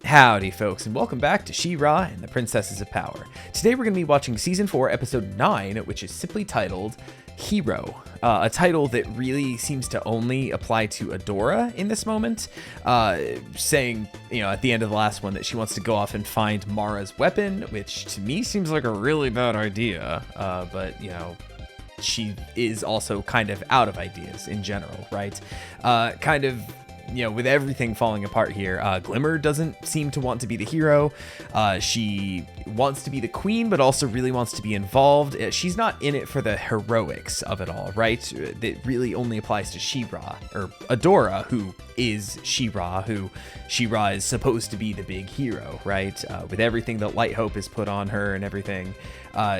Howdy folks, and welcome back to She-Ra and the Princesses of Power. Today we're going to be watching Season 4, Episode 9, which is simply titled Hero, a title that really seems to only apply to Adora in this moment, saying, at the end of the last one that she wants to go off and find Mara's weapon, which to me seems like a really bad idea, but, she is also kind of out of ideas in general, right? With everything falling apart here, Glimmer doesn't seem to want to be the hero. She wants to be the queen, but also really wants to be involved. She's not in it for the heroics of it all, right? That really only applies to She-Ra, or Adora, who is She-Ra, who She-Ra is supposed to be the big hero, right? With everything that Light Hope has put on her and everything,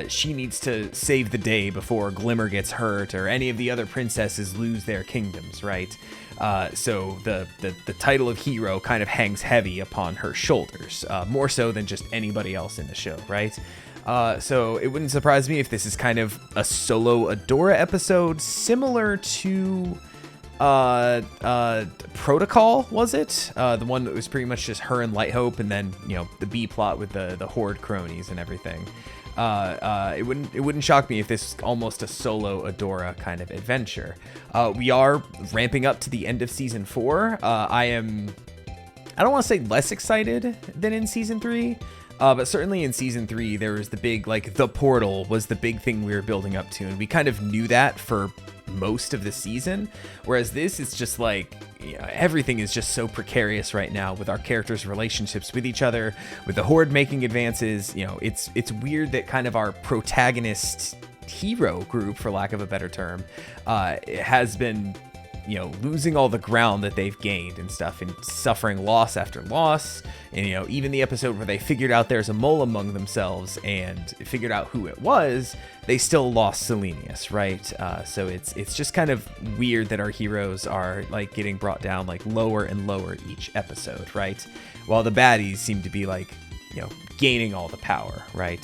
she needs to save the day before Glimmer gets hurt or any of the other princesses lose their kingdoms, right? So the title of hero kind of hangs heavy upon her shoulders, more so than just anybody else in the show, right? So it wouldn't surprise me if this is kind of a solo Adora episode, similar to Protocol, was it? The one that was pretty much just her and Light Hope, and then the B plot with the Horde cronies and everything. It wouldn't shock me if this is almost a solo Adora kind of adventure. We are ramping up to the end of season 4. I don't want to say less excited than in season 3, but certainly in season 3 there was the big, the portal was the big thing we were building up to, and we kind of knew that for most of the season, whereas this is just everything is just so precarious right now with our characters' relationships with each other, with the Horde making advances. It's weird that kind of our protagonist hero group, for lack of a better term, has been losing all the ground that they've gained and stuff, and suffering loss after loss. And even the episode where they figured out there's a mole among themselves and figured out who it was, they still lost Selenius, right? So it's just kind of weird that our heroes are getting brought down lower and lower each episode, right? While the baddies seem to be gaining all the power, right?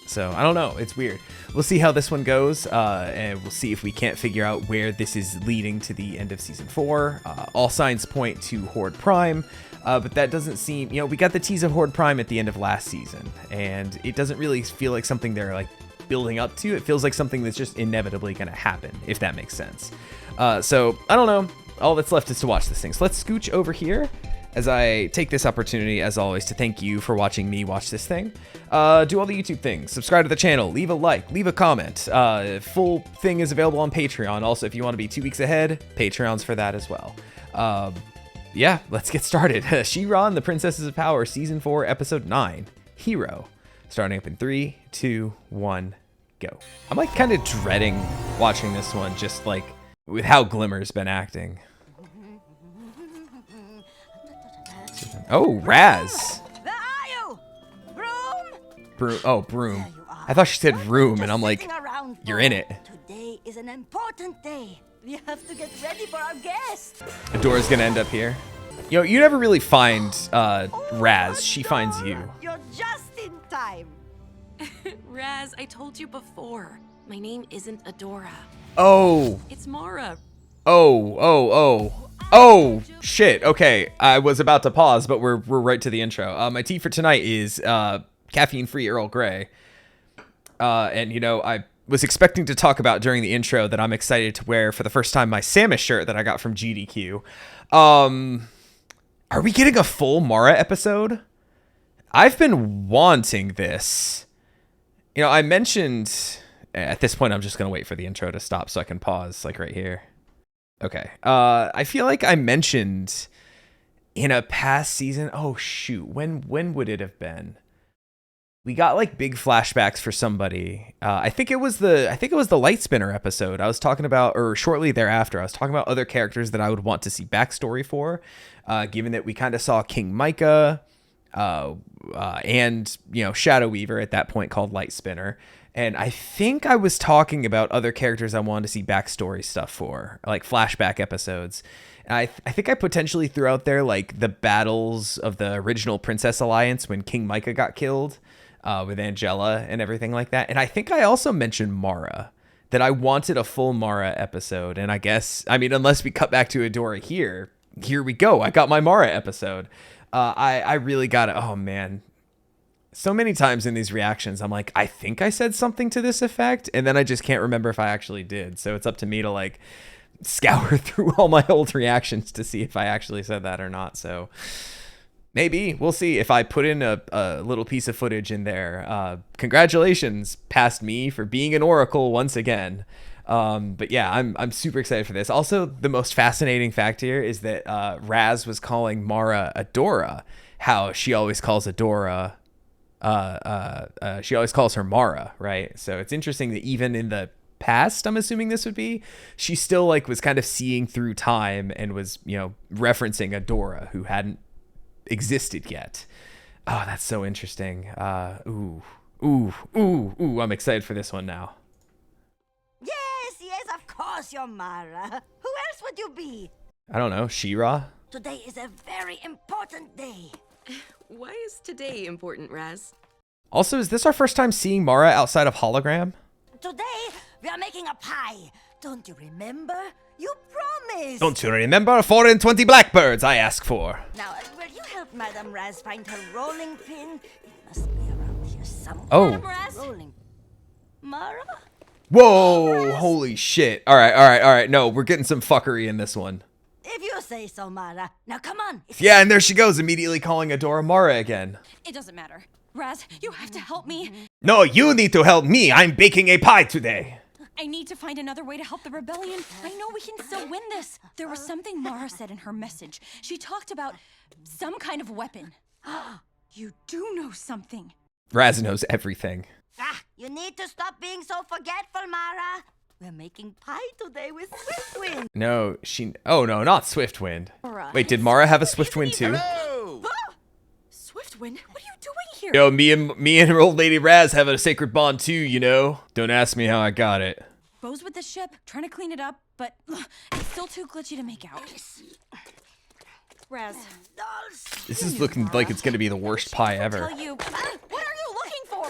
So I don't know, it's weird. We'll see how this one goes, and we'll see if we can't figure out where this is leading to the end of season 4. All signs point to Horde Prime, but that doesn't seem, we got the tease of Horde Prime at the end of last season, and it doesn't really feel like something they're building up to. It feels like something that's just inevitably going to happen, if that makes sense. So I don't know. All that's left is to watch this thing. So let's scooch over here as I take this opportunity, as always, to thank you for watching me watch this thing. Do all the YouTube things. Subscribe to the channel. Leave a like. Leave a comment. Full thing is available on Patreon. Also, if you want to be 2 weeks ahead, Patreon's for that as well. Yeah, let's get started. She-Ra and the Princesses of Power, Season 4, Episode 9, Hero. Starting up in 3, 2, 1, go. I'm kind of dreading watching this one, just with how Glimmer's been acting. Oh, Razz. Where are you? Broom? Broom. I thought she said room, and I'm you're in it. Today is an important day. We have to get ready for our guest. Adora's gonna end up here. You never really find Razz. She finds you. You're just in time. Razz, I told you before. My name isn't Adora. Oh. It's Mara. Oh, shit. Okay, I was about to pause, but we're right to the intro. My tea for tonight is caffeine-free Earl Grey. And, I was expecting to talk about during the intro that I'm excited to wear for the first time my Samus shirt that I got from GDQ. Are we getting a full Mara episode? I've been wanting this. I mentioned... At this point, I'm just going to wait for the intro to stop so I can pause, right here. Okay. I feel like I mentioned in a past season. Oh shoot. When would it have been? We got big flashbacks for somebody. I think it was the Light Spinner episode. I was talking about, or shortly thereafter, I was talking about other characters that I would want to see backstory for, given that we kind of saw King Micah, and Shadow Weaver at that point called Light Spinner. And I think I was talking about other characters I wanted to see backstory stuff for, flashback episodes. And I think I potentially threw out there, the battles of the original Princess Alliance when King Micah got killed, with Angela and everything like that. And I think I also mentioned Mara, that I wanted a full Mara episode. And I guess, unless we cut back to Adora here we go. I got my Mara episode. I really gotta, oh man. So many times in these reactions, I'm like, I think I said something to this effect, and then I just can't remember if I actually did. So it's up to me to like scour through all my old reactions to see if I actually said that or not. So maybe we'll see if I put in a little piece of footage in there. Congratulations, past me, for being an oracle once again. But yeah, I'm super excited for this. Also, the most fascinating fact here is that Razz was calling Mara Adora, how she always calls Adora. She always calls her Mara, right? So it's interesting that even in the past, I'm assuming this would be, she still like was kind of seeing through time and was, you know, referencing Adora, who hadn't existed yet. Oh, that's so interesting. Ooh, I'm excited for this one now. Yes, of course you're Mara. Who else would you be? I don't know, She-Ra? Today is a very important day. Why is today important, Razz? Also, is this our first time seeing Mara outside of hologram? Today, we are making a pie. Don't you remember? You promised. Don't you remember? 4 and 20 blackbirds I ask for. Now, will you help Madame Razz find her rolling pin? It must be around here somewhere. Oh. Madame Razz? Rolling. Mara? Whoa, holy shit. All right. No, we're getting some fuckery in this one. If you say so, Mara. Now, come on. Yeah, and there she goes, immediately calling Adora Mara again. It doesn't matter. Razz, you have to help me. No, you need to help me. I'm baking a pie today. I need to find another way to help the rebellion. I know we can still win this. There was something Mara said in her message. She talked about some kind of weapon. You do know something. Razz knows everything. You need to stop being so forgetful, Mara. We're making pie today with Swiftwind. No, oh no, not Swiftwind. Wait, did Mara have a Swiftwind too? Swiftwind, what are you doing here? Yo, me and her old lady Razz have a sacred bond too, you know? Don't ask me how I got it. Bo's with the ship, trying to clean it up, but it's still too glitchy to make out. Razz. This is looking like it's gonna be the worst pie ever. Tell you, what are you looking for?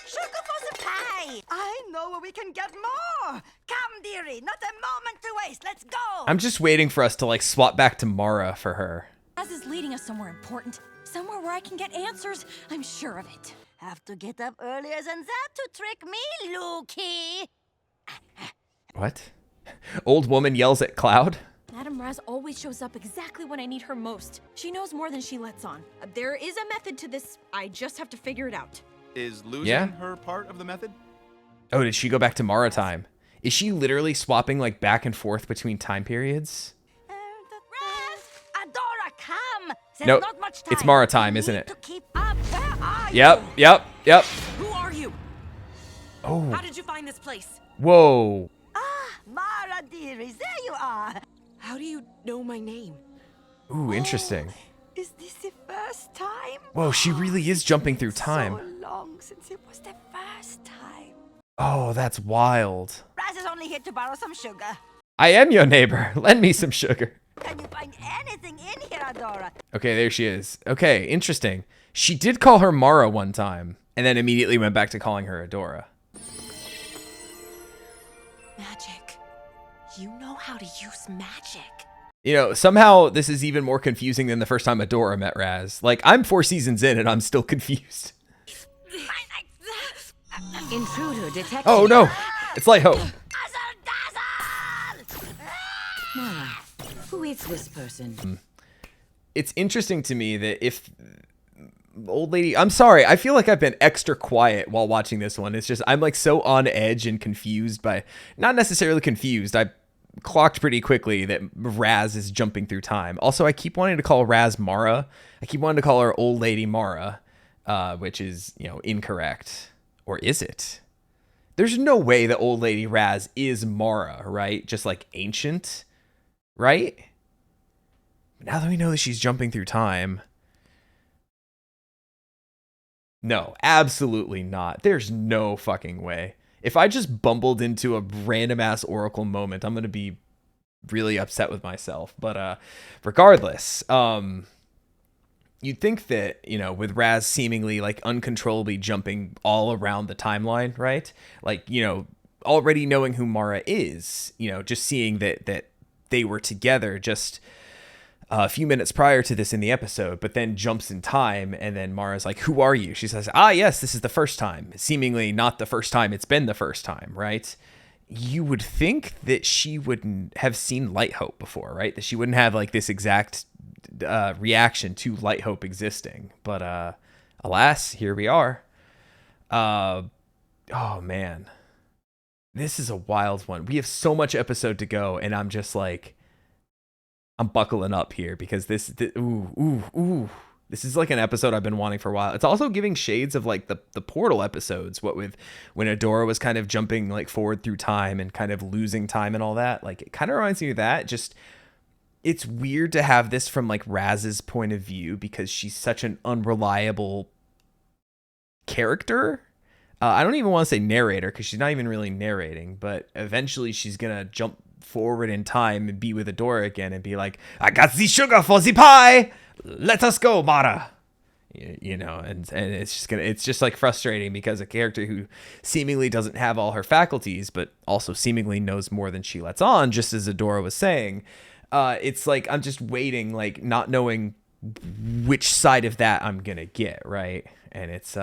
Sugar for the pie. I know where we can get more. Come, dearie, not a moment to waste. Let's go. I'm just waiting for us to like swap back to Mara for her. Razz is leading us somewhere important. Somewhere where I can get answers. I'm sure of it. Have to get up earlier than that to trick me, Lukey. What? Old woman yells at Cloud? Madame Razz always shows up exactly when I need her most. She knows more than she lets on. There is a method to this. I just have to figure it out. Is losing her part of the method? Oh, did she go back to Mara time? Is she literally swapping like back and forth between time periods? Razz, Adora, come. There's No, not much time. it's Mara time, We isn't need it? To keep up. Where are Yep. Who are you? Oh, How did you find this place? whoa. Mara, dearie, there you are. How do you know my name? Ooh, interesting. Is this the first time? Whoa, she really is jumping through time. So long since it was the first time. Oh, that's wild. Razz is only here to borrow some sugar. I am your neighbor. Lend me some sugar. Can you find anything in here, Adora? Okay, there she is. Okay, interesting. She did call her Mara one time, and then immediately went back to calling her Adora. Magic. You know how to use magic. You know, somehow this is even more confusing than the first time Adora met Razz. Like, I'm 4 seasons in and I'm still confused. Intruder detected. Oh no, it's Light-Ho. Mara, who is this person? It's interesting to me that if old lady, I'm sorry, I feel like I've been extra quiet while watching this one. It's just, I'm like so on edge and confused by, not necessarily confused, I clocked pretty quickly that Razz is jumping through time. Also, I keep wanting to call Razz Mara. I keep wanting to call her old lady Mara, which is, you know, incorrect. Or is it? There's no way that old lady Razz is Mara, right? Just like ancient, right? Now that we know that she's jumping through time. No, absolutely not. There's no fucking way. If I just bumbled into a random ass Oracle moment, I'm going to be really upset with myself. But regardless, you'd think that, you know, with Razz seemingly like uncontrollably jumping all around the timeline, right? Like, you know, already knowing who Mara is, you know, just seeing that they were together, just a few minutes prior to this in the episode, but then jumps in time, and then Mara's like, who are you? She says, yes, this is the first time. Seemingly not the first time it's been the first time, right? You would think that she wouldn't have seen Light Hope before, right? That she wouldn't have like this exact reaction to Light Hope existing. But alas, here we are. Oh man. This is a wild one. We have so much episode to go, and I'm just like, I'm buckling up here because this is like an episode I've been wanting for a while. It's also giving shades of like the Portal episodes, what with when Adora was kind of jumping like forward through time and kind of losing time and all that. Like it kind of reminds me of that. Just it's weird to have this from like Razz's point of view because she's such an unreliable character. I don't even want to say narrator because she's not even really narrating, but eventually she's gonna jump forward in time and be with Adora again and be like, I got the sugar for the pie, let us go, Mara. You know, and it's just like frustrating because a character who seemingly doesn't have all her faculties but also seemingly knows more than she lets on, just as Adora was saying, it's like I'm just waiting, like not knowing which side of that I'm gonna get, right? And it's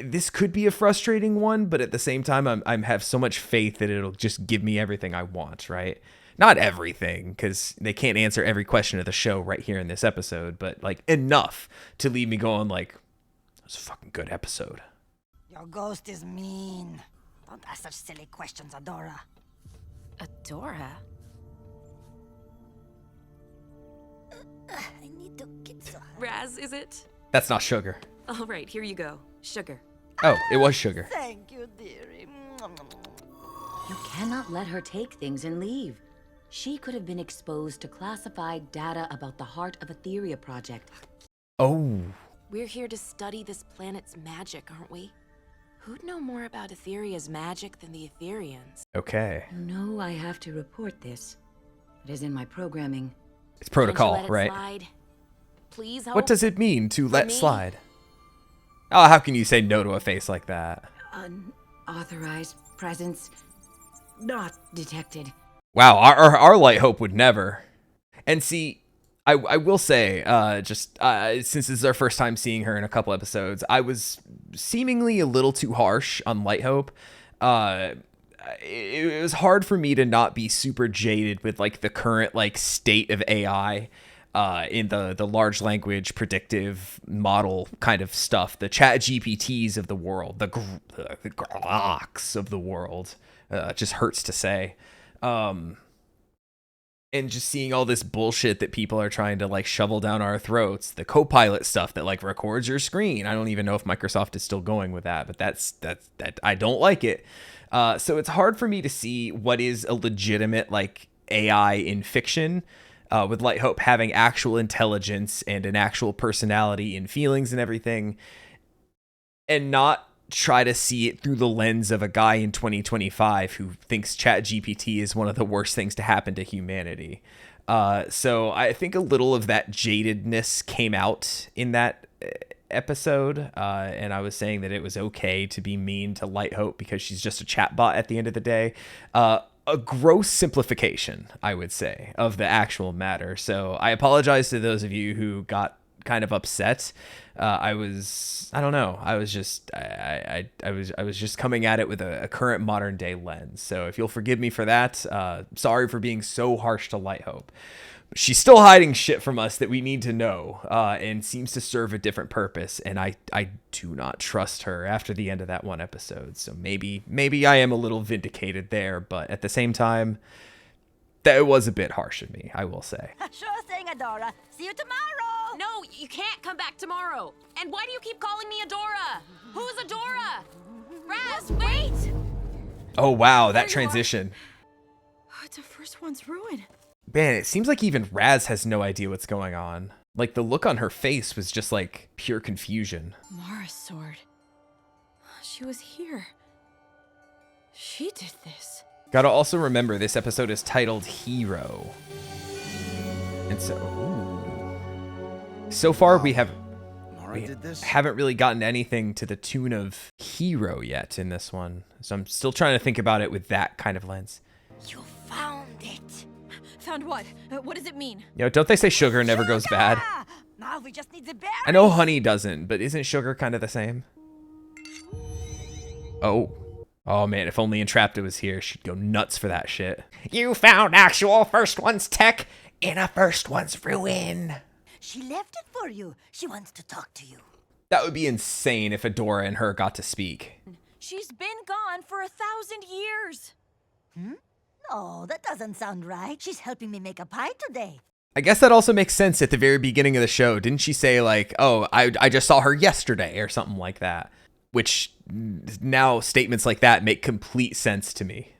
this could be a frustrating one, but at the same time, I have so much faith that it'll just give me everything I want, right? Not everything, because they can't answer every question of the show right here in this episode, but like enough to leave me going like, it was a fucking good episode. Your ghost is mean. Don't ask such silly questions, Adora. Adora? I need to get so Razz, is it? That's not sugar. All right, here you go. Sugar. Oh, it was sugar. Thank you, dearie. You cannot let her take things and leave. She could have been exposed to classified data about the Heart of Etheria project. Oh. We're here to study this planet's magic, aren't we? Who'd know more about Etheria's magic than the Etherians? Okay. You know I have to report this. It is in my programming. It's protocol, Can't you let it right? slide? Please help. What does it mean to let me? slide? Oh, how can you say no to a face like that? Unauthorized presence not detected. Wow, our Light Hope would never. And see, I will say, since this is our first time seeing her in a couple episodes, I was seemingly a little too harsh on Light Hope. It was hard for me to not be super jaded with like the current like state of AI in the large language predictive model kind of stuff, the chat GPTs of the world, the Groks of the world. Just hurts to say. And just seeing all this bullshit that people are trying to like shovel down our throats, the Copilot stuff that like records your screen. I don't even know if Microsoft is still going with that, but that's I don't like it. So it's hard for me to see what is a legitimate like AI in fiction, with Light Hope having actual intelligence and an actual personality and feelings and everything, and not try to see it through the lens of a guy in 2025 who thinks ChatGPT is one of the worst things to happen to humanity. So I think a little of that jadedness came out in that episode, and I was saying that it was okay to be mean to Light Hope because she's just a chatbot at the end of the day. A gross simplification, I would say, of the actual matter. So I apologize to those of you who got kind of upset. I was just coming at it with a current modern day lens. So if you'll forgive me for that, sorry for being so harsh to Light Hope. She's still hiding shit from us that we need to know, and seems to serve a different purpose. And I do not trust her after the end of that one episode. So maybe I am a little vindicated there, but at the same time, that was a bit harsh of me, I will say. Sure thing, Adora. See you tomorrow. No, you can't come back tomorrow. And why do you keep calling me Adora? Who's Adora? Razz, wait! Oh, wow, that transition. It's a first one's ruin. Man, it seems like even Razz has no idea what's going on. Like, the look on her face was just, like, pure confusion. Mara's sword. She was here. She did this. Gotta also remember, this episode is titled Hero. And so far we haven't really gotten anything to the tune of Hero yet in this one. So I'm still trying to think about it with that kind of lens. You found it. Found what? What does it mean? You know, don't they say sugar never goes bad? Ah, now we just need the berries. I know honey doesn't, but isn't sugar kind of the same? Oh. Oh man, if only Entrapta was here, she'd go nuts for that shit. You found actual First One's tech in a First One's ruin. She left it for you. She wants to talk to you. That would be insane if Adora and her got to speak. She's been gone for 1,000 years. No, that doesn't sound right. She's helping me make a pie today. I guess that also makes sense at the very beginning of the show. Didn't she say like, oh, I just saw her yesterday or something like that? Which now statements like that make complete sense to me.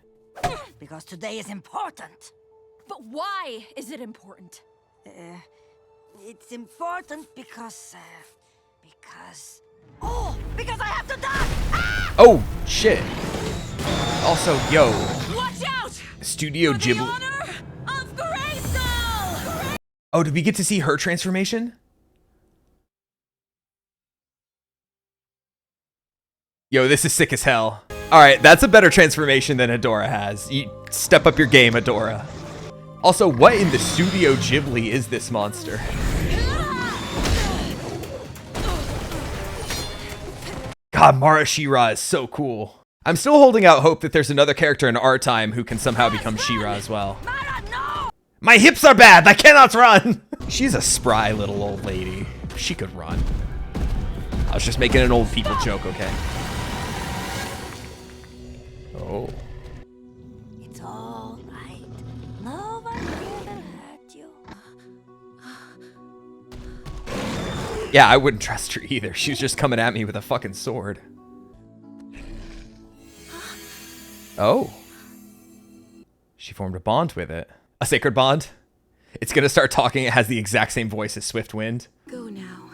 Because today is important. But why is it important? It's important because because I have to die! Ah! Oh, shit. Also, yo, Watch out! Studio For the Ghibli. honor of Grayskull! Oh, did we get to see her transformation? Yo, this is sick as hell. All right, that's a better transformation than Adora has. You step up your game, Adora. Also, what in the Studio Ghibli is this monster? God, Mara She-Ra is so cool. I'm still holding out hope that there's another character in our time who can somehow become She-Ra as well. Mara, no! My hips are bad, I cannot run! She's a spry little old lady. She could run. I was just making an old people joke, okay? Oh. It's all right. No one will hurt you. Yeah, I wouldn't trust her either. She was just coming at me with a fucking sword. Oh. She formed a bond with it. A sacred bond? It's gonna start talking. It has the exact same voice as Swiftwind. Go now.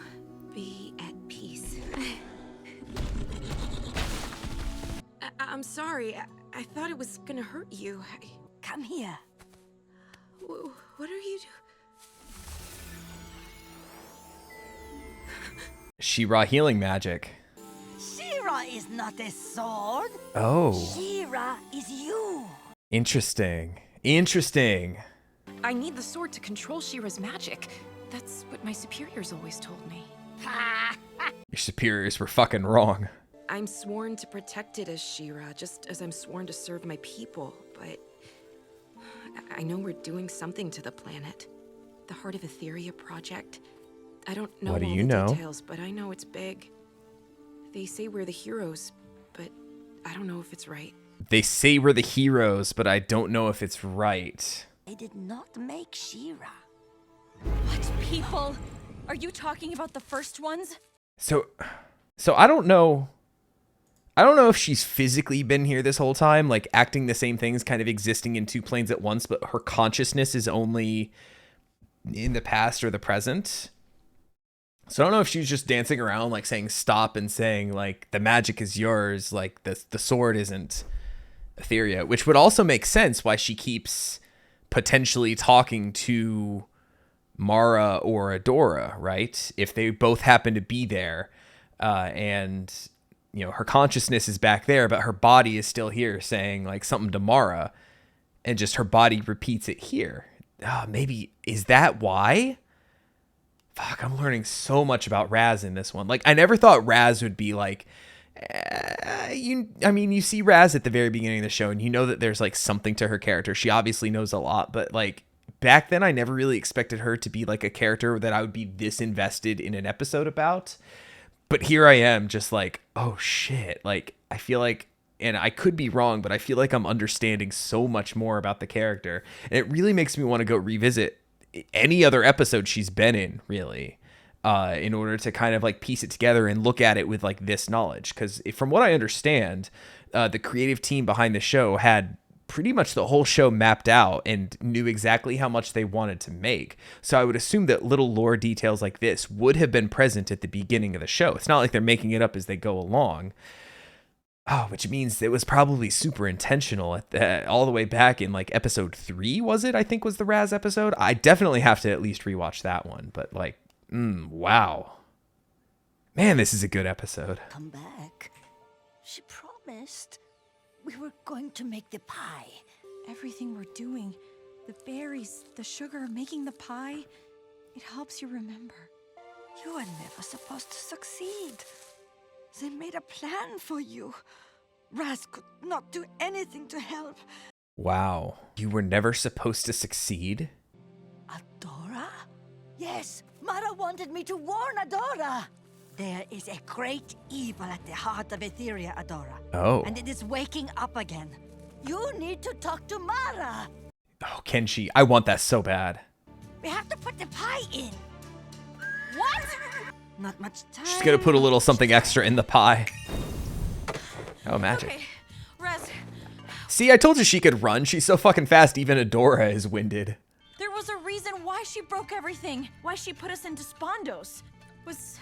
Be at peace. I'm sorry. I thought it was gonna hurt you. Come here. What are you doing? She-Ra healing magic. She-Ra is not a sword. Oh. She-Ra is you. Interesting. Interesting. I need the sword to control She-Ra's magic. That's what my superiors always told me. Your superiors were fucking wrong. I'm sworn to protect it as She-Ra, just as I'm sworn to serve my people, but I know we're doing something to the planet. The Heart of Etheria project. I don't know What do all you the know? details, but I know it's big. They say we're the heroes, but I don't know if it's right. They say we're the heroes, but I don't know if it's right. They did not make She-Ra. What people? Are you talking about the first ones? So I don't know. I don't know if she's physically been here this whole time, like acting the same things, kind of existing in two planes at once, but her consciousness is only in the past or the present. So I don't know if she was just dancing around, like saying stop and saying like the magic is yours, like the sword isn't Etheria, which would also make sense why she keeps potentially talking to Mara or Adora, right? If they both happen to be there, and you know her consciousness is back there, but her body is still here, saying like something to Mara, and just her body repeats it here. Maybe is that why? Fuck, I'm learning so much about Razz in this one. Like, I never thought Razz would be like, you see Razz at the very beginning of the show and you know that there's like something to her character. She obviously knows a lot, but like back then I never really expected her to be like a character that I would be this invested in an episode about. But here I am just like, oh shit. Like, I feel like, and I could be wrong, but I feel like I'm understanding so much more about the character. And it really makes me want to go revisit any other episode she's been in, really, in order to kind of like piece it together and look at it with like this knowledge. Because from what I understand, the creative team behind the show had pretty much the whole show mapped out and knew exactly how much they wanted to make. So I would assume that little lore details like this would have been present at the beginning of the show. It's not like they're making it up as they go along. Oh, which means it was probably super intentional at all the way back in like episode 3, was it? I think was the Razz episode. I definitely have to at least rewatch that one. But like, wow. Man, this is a good episode. Come back. She promised. We were going to make the pie. Everything we're doing, The berries, the sugar, making the pie. It helps you remember. You were never supposed to succeed. They made a plan for you. Razz could not do anything to help. Wow. You were never supposed to succeed? Adora? Yes, Mara wanted me to warn Adora. There is a great evil at the heart of Etheria, Adora. Oh. And it is waking up again. You need to talk to Mara. Oh, can she? I want that so bad. We have to put the pie in. What? Not much time. She's gonna put a little something extra in the pie. Oh, magic. Okay, Razz, See, I told you she could run. She's so fucking fast, even Adora is winded. there was a reason why she broke everything. Why she put us into Spondos. Was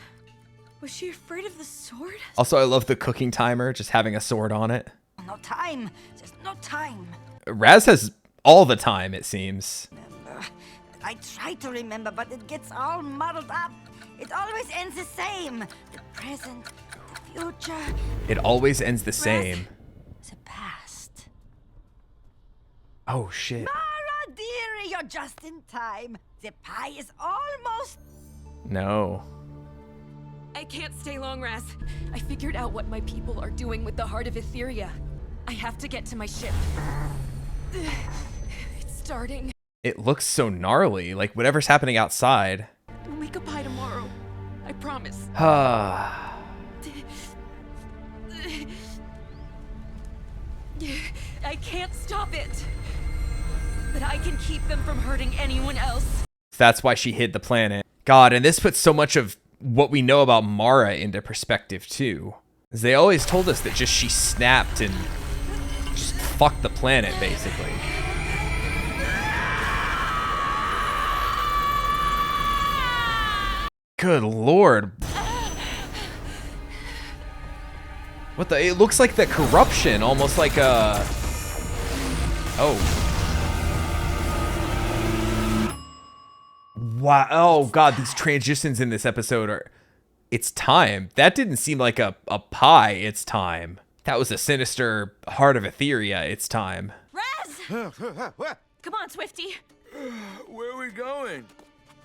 she afraid of the sword? Also, I love the cooking timer, just having a sword on it. No time. There's no time. Razz has all the time, it seems. I try to remember, but it gets all muddled up. It always ends the same. The present, the future, It always ends the same. the past. Oh, shit. Mara, dearie, you're just in time. The pie is almost... No. I can't stay long, Razz. I figured out what my people are doing with the heart of Etheria. I have to get to my ship. It's starting. It looks so gnarly, like whatever's happening outside. We'll make a pie tomorrow. I promise. Ah. I can't stop it. But I can keep them from hurting anyone else. That's why she hid the planet. God, and this puts so much of what we know about Mara into perspective too. 'Cause they always told us that just she snapped and just fucked the planet, basically. Good lord. What the? It looks like the corruption, almost like a... Oh. Wow. Oh, God, these transitions in this episode are... It's time. That didn't seem like a pie. It's time. That was a sinister heart of Etheria. It's time. Razz! Come on, Swifty. Where are we going?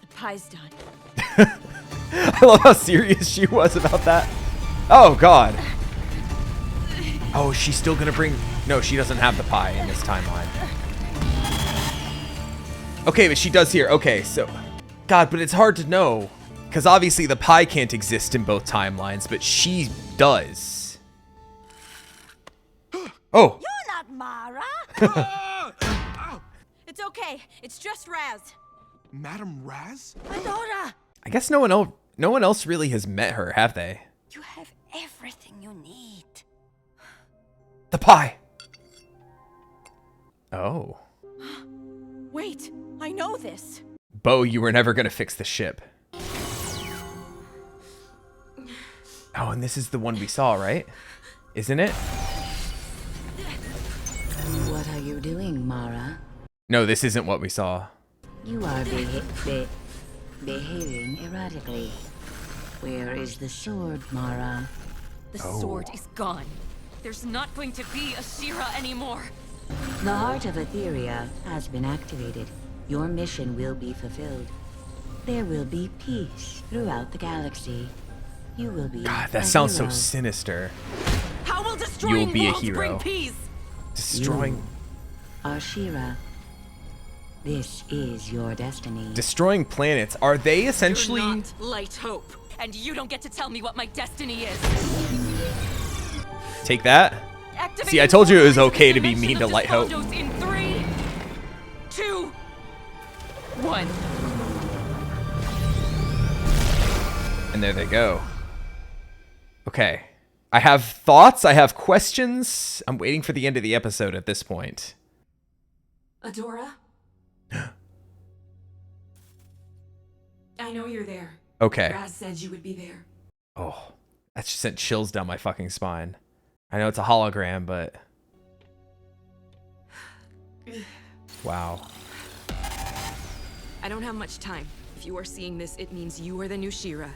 The pie's done. I love how serious she was about that. Oh, God. Oh, she's still gonna bring... No, she doesn't have the pie in this timeline. Okay, but she does here. Okay, so... God, but it's hard to know. Because obviously the pie can't exist in both timelines, but she does. Oh! You're not Mara. It's okay. It's just Razz. Madam Razz? Adora, I guess no one else really has met her, have they? you have everything you need. The pie! Oh. Wait, I know this. Bo, you were never gonna fix the ship. Oh, and this is the one we saw, right? Isn't it? What are you doing, Mara? No, this isn't what we saw. You are behaving erratically. Where is the sword, Mara? The sword is gone. There's not going to be a She-Ra anymore. The heart of Etheria has been activated. Your mission will be fulfilled. There will be peace throughout the galaxy. You will be God, that a sounds so hero. sinister. How will destroying You'll be a worlds bring hero. peace? Destroying... Ashira. This is your destiny. Destroying planets. Are they essentially... You're not Light Hope, and you don't get to tell me what my destiny is. Take that? Activating See, I told you it was portals okay into to be the mean to dimension Light of Hope. Despondos in 3, 2, 1. And there they go. Okay. I have thoughts. I have questions. I'm waiting for the end of the episode at this point. Adora? I know you're there. Okay. Razz said you would be there. Oh, that just sent chills down my fucking spine. I know it's a hologram, but... Wow. I don't have much time. If you are seeing this, it means you are the new She-Ra.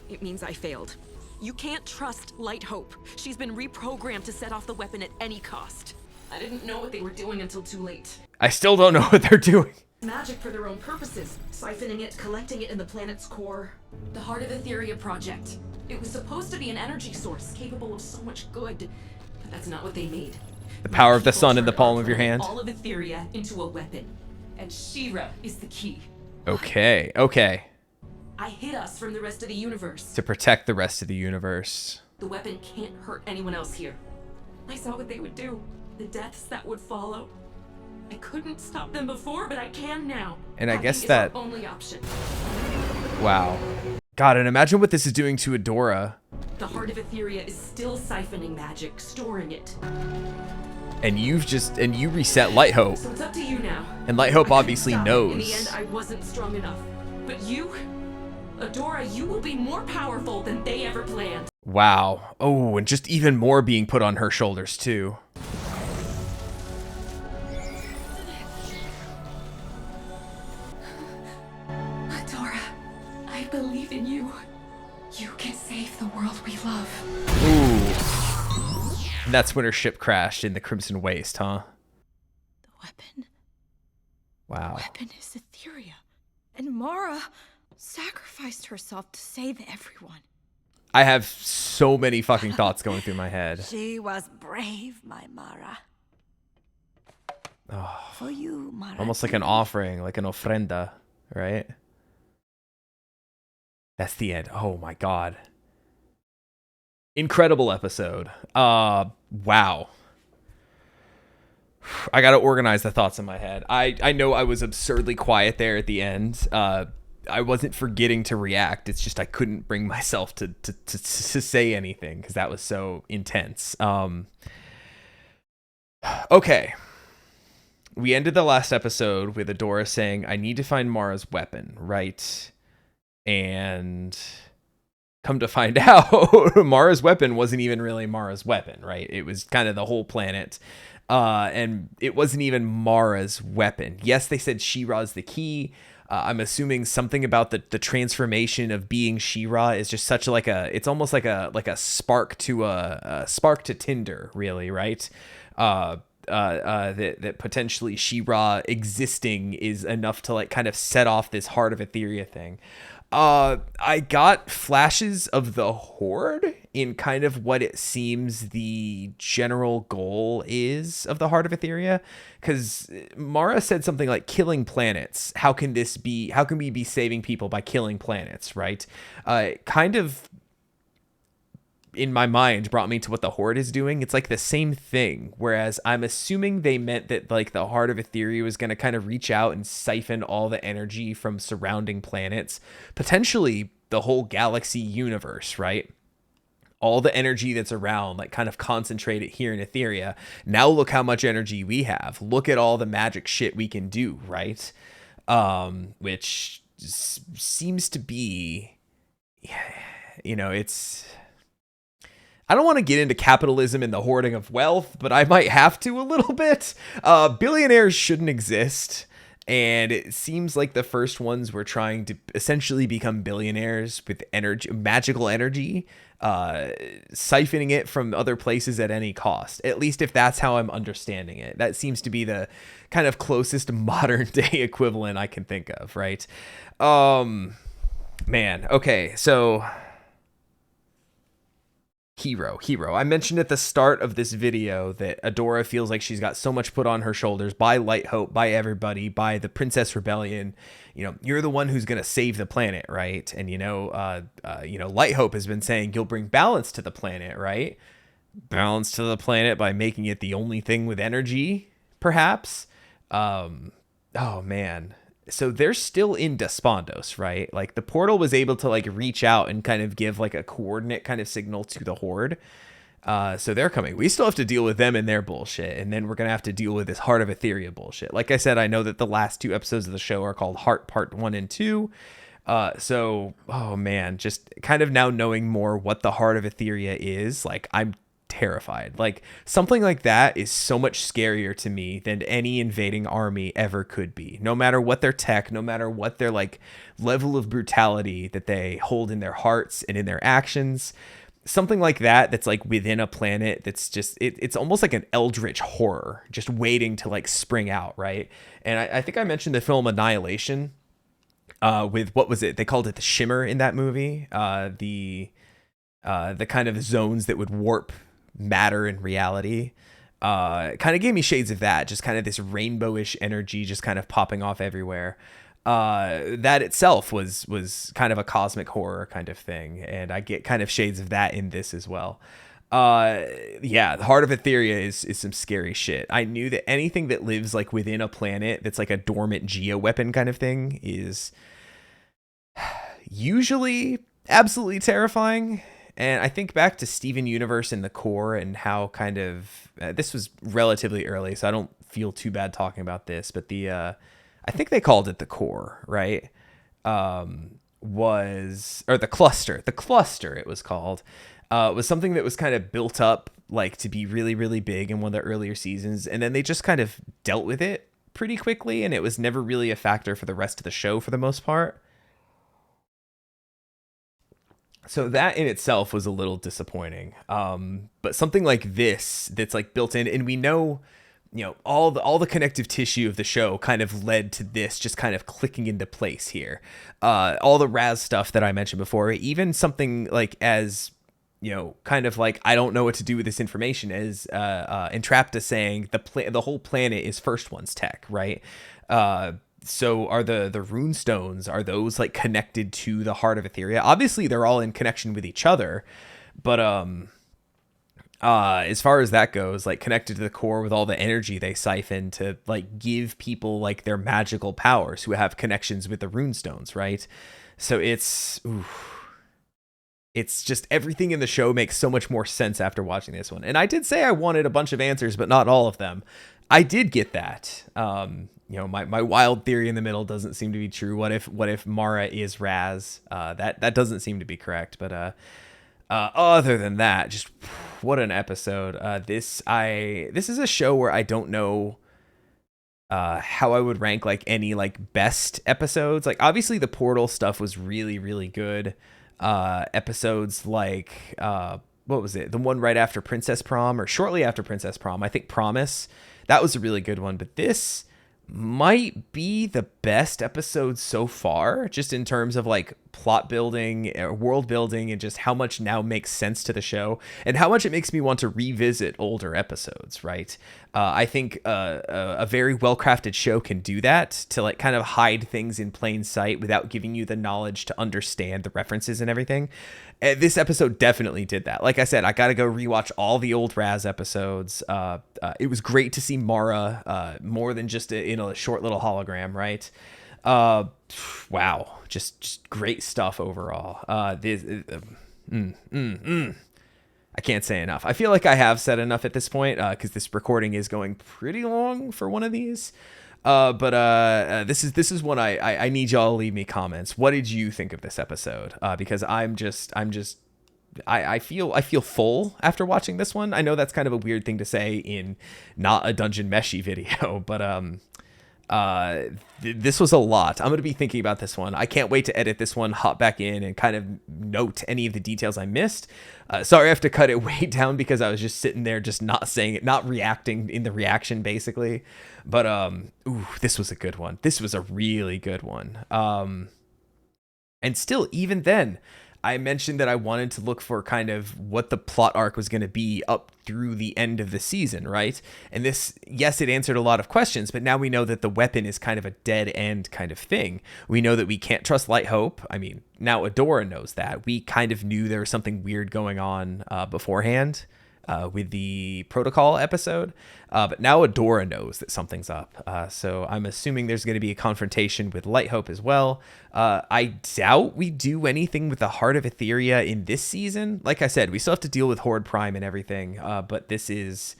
It means I failed. You can't trust Light Hope. She's been reprogrammed to set off the weapon at any cost. I didn't know what they were doing until too late. I still don't know what they're doing. Magic for their own purposes, siphoning it, collecting it in the planet's core. The Heart of Etheria project. It was supposed to be an energy source capable of so much good, but that's not what they made. The power of the People sun in the turned palm our of your planet, hand. all of Etheria into a weapon, and She-Ra is the key. Okay, okay. I hid us from the rest of the universe. To protect the rest of the universe. The weapon can't hurt anyone else here. I saw what they would do, the deaths that would follow. I couldn't stop them before, but I can now. And I Hacking guess is that... our only option. Wow. God, and imagine what this is doing to Adora. The Heart of Etheria is still siphoning magic, storing it. And you reset Light Hope. So it's up to you now. And Light Hope I couldn't obviously stop it. knows. In the end, I wasn't strong enough. But you, Adora, you will be more powerful than they ever planned. Wow. Oh, and just even more being put on her shoulders too. Adora, I believe in you. You can save the world we love. Ooh. And that's when her ship crashed in the Crimson Waste, huh? The weapon. Wow. Weapon is Etheria. And Mara sacrificed herself to save everyone. I have so many fucking thoughts going through my head. She was brave, my Mara. For you, Mara. Almost like an offering, like an ofrenda, right? That's the end. Oh my god. Incredible episode. Wow. I gotta organize the thoughts in my head. I know I was absurdly quiet there at the end. I wasn't forgetting to react. It's just I couldn't bring myself to say anything because that was so intense. Okay. We ended the last episode with Adora saying, I need to find Mara's weapon, right? And come to find out, Mara's weapon wasn't even really Mara's weapon, right? It was kind of the whole planet. And it wasn't even Mara's weapon. Yes, they said She-Ra's the key. I'm assuming something about the transformation of being She-Ra is just such like it's almost like a spark to a spark to Tinder, really, right? That potentially She-Ra existing is enough to like kind of set off this Heart of Etheria thing. I got flashes of the Horde in kind of what it seems the general goal is of the Heart of Etheria, because Mara said something like killing planets. How can we be saving people by killing planets, right? Kind of in my mind brought me to what the Horde is doing. It's like the same thing, whereas I'm assuming they meant that like the Heart of Etheria was going to kind of reach out and siphon all the energy from surrounding planets, potentially the whole galaxy universe, right? All the energy that's around, like kind of concentrate it here in Etheria. Now look how much energy we have. Look at all the magic shit we can do, right? Which seems to be, you know, it's... I don't want to get into capitalism and the hoarding of wealth, but I might have to a little bit. Billionaires shouldn't exist. And it seems like the first ones were trying to essentially become billionaires with energy, magical energy, siphoning it from other places at any cost. At least if that's how I'm understanding it. That seems to be the kind of closest modern day equivalent I can think of, right? Man, okay, so... Hero. I mentioned at the start of this video that Adora feels like she's got so much put on her shoulders by Light Hope, by everybody, by the Princess Rebellion. You know, you're the one who's going to save the planet, right? And, Light Hope has been saying you'll bring balance to the planet, right? Balance to the planet by making it the only thing with energy, perhaps. Oh, man. So they're still in Despondos, right? Like the portal was able to like reach out and kind of give like a coordinate kind of signal to the Horde. So they're coming. We still have to deal with them and their bullshit. And then we're going to have to deal with this Heart of Etheria bullshit. Like I said, I know that the last 2 episodes of the show are called Heart Part 1 and 2. Oh man, just kind of now knowing more what the Heart of Etheria is, like I'm terrified. Like something like that is so much scarier to me than any invading army ever could be, no matter what their tech, no matter what their like level of brutality that they hold in their hearts and in their actions. something like that's like within a planet that's just it's almost like an eldritch horror just waiting to like spring out, right? And I think I mentioned the film Annihilation with, what was it, they called it the shimmer in that movie, the kind of zones that would warp matter and reality. Kind of gave me shades of that, just kind of this rainbowish energy just kind of popping off everywhere. That itself was kind of a cosmic horror kind of thing, and I get kind of shades of that in this as well. Yeah, the Heart of Etheria is some scary shit. I knew that anything that lives like within a planet that's like a dormant geoweapon kind of thing is usually absolutely terrifying. And I think back to Steven Universe in the core and how kind of this was relatively early, so I don't feel too bad talking about this, but I think they called it the core, right? Or the cluster. The cluster, it was called. Was something that was kind of built up like to be really, really big in one of the earlier seasons, and then they just kind of dealt with it pretty quickly, and it was never really a factor for the rest of the show for the most part. So that in itself was a little disappointing. But something like this that's like built in, and we know, all the connective tissue of the show kind of led to this just kind of clicking into place here. All the Razz stuff that I mentioned before, even something like as, kind of like, I don't know what to do with this information, as Entrapta saying the whole planet is First One's tech, right? So are the rune stones, are those like connected to the Heart of Etheria? Obviously they're all in connection with each other, but as far as that goes, like connected to the core with all the energy they siphon to like give people like their magical powers who have connections with the rune stones, right? So it's just everything in the show makes so much more sense after watching this one. And I did say I wanted a bunch of answers, but not all of them. I did get that. My wild theory in the middle doesn't seem to be true. What if Mara is Razz? That doesn't seem to be correct. But other than that, just what an episode. This is a show where I don't know how I would rank like any like best episodes. Like obviously the Portal stuff was really, really good. Episodes like what was it? The one right after Princess Prom or shortly after Princess Prom, I think Promise. That was a really good one, but this might be the best episode so far, just in terms of like plot building, world building, and just how much now makes sense to the show and how much it makes me want to revisit older episodes, right? I think a very well-crafted show can do that, to like kind of hide things in plain sight without giving you the knowledge to understand the references and everything. This episode definitely did that. Like I said, I got to go rewatch all the old Razz episodes. It was great to see Mara more than just in a short little hologram, right? Wow, just great stuff overall. I can't say enough. I feel like I have said enough at this point, because this recording is going pretty long for one of these. But this is one I need y'all to leave me comments. What did you think of this episode? Because I feel full after watching this one. I know that's kind of a weird thing to say in not a Dungeon Meshi video, but this was a lot. I'm going to be thinking about this one. I can't wait to edit this one, hop back in, and kind of note any of the details I missed. Sorry I have to cut it way down because I was just sitting there just not saying it, not reacting in the reaction, basically. But, this was a good one. This was a really good one. And still, even then, I mentioned that I wanted to look for kind of what the plot arc was going to be up through the end of the season, right? And this, yes, it answered a lot of questions, but now we know that the weapon is kind of a dead end kind of thing. We know that we can't trust Light Hope. I mean, now Adora knows that. We kind of knew there was something weird going on beforehand with the protocol episode, but now Adora knows that something's up. So I'm assuming there's going to be a confrontation with Light Hope as well. I doubt we do anything with the Heart of Etheria in this season. Like I said, we still have to deal with Horde Prime and everything, but this is...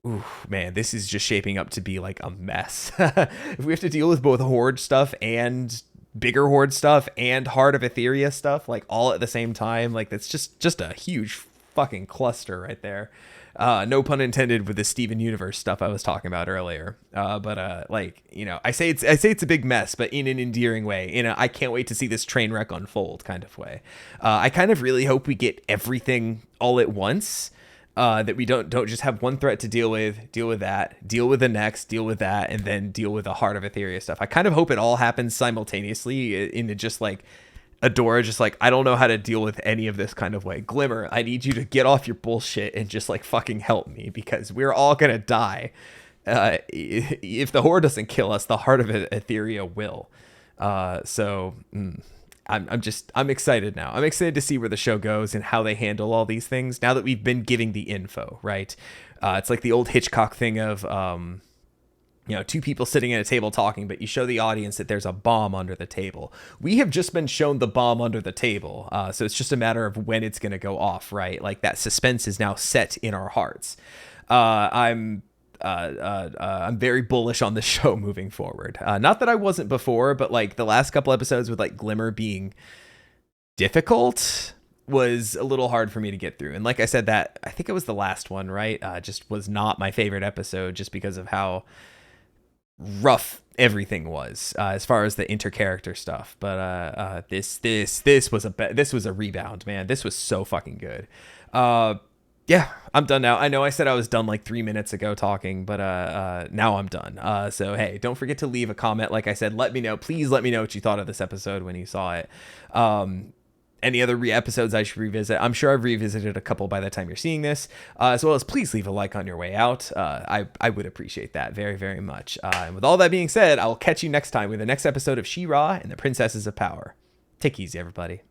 Ooh, man, this is just shaping up to be like a mess. If we have to deal with both Horde stuff and bigger Horde stuff and Heart of Etheria stuff, like all at the same time, like that's just a huge fucking cluster right there. No pun intended with the Steven Universe stuff I was talking about earlier. But like, you know, I say it's a big mess, but in an endearing way, in a I can't wait to see this train wreck unfold kind of way. I kind of really hope we get everything all at once. That we don't just have one threat to deal with that, deal with the next, deal with that, and then deal with the Heart of Etheria stuff. I kind of hope it all happens simultaneously in just like Adora, just like, I don't know how to deal with any of this kind of way. Glimmer, I need you to get off your bullshit and just like fucking help me, because we're all gonna die. If the Horde doesn't kill us, the Heart of Etheria will. I'm excited now. I'm excited to see where the show goes and how they handle all these things now that we've been giving the info, right? It's like the old Hitchcock thing of, you know, two people sitting at a table talking, but you show the audience that there's a bomb under the table. We have just been shown the bomb under the table. So it's just a matter of when it's going to go off, right? Like that suspense is now set in our hearts. I'm very bullish on the show moving forward. Not that I wasn't before, but like the last couple episodes with like Glimmer being difficult was a little hard for me to get through. And like I said, that I think it was the last one, right? Just was not my favorite episode just because of how rough everything was as far as the intercharacter stuff. But this was a rebound, man. This was so fucking good. Yeah, I'm done now. I know I said I was done like 3 minutes ago talking, but now I'm done. So hey, don't forget to leave a comment. Like I said, let me know. Please let me know what you thought of this episode when you saw it. Any other episodes I should revisit? I'm sure I've revisited a couple by the time you're seeing this, as well as please leave a like on your way out. I would appreciate that very, very much. And with all that being said, I'll catch you next time with the next episode of She-Ra and the Princesses of Power. Take it easy, everybody.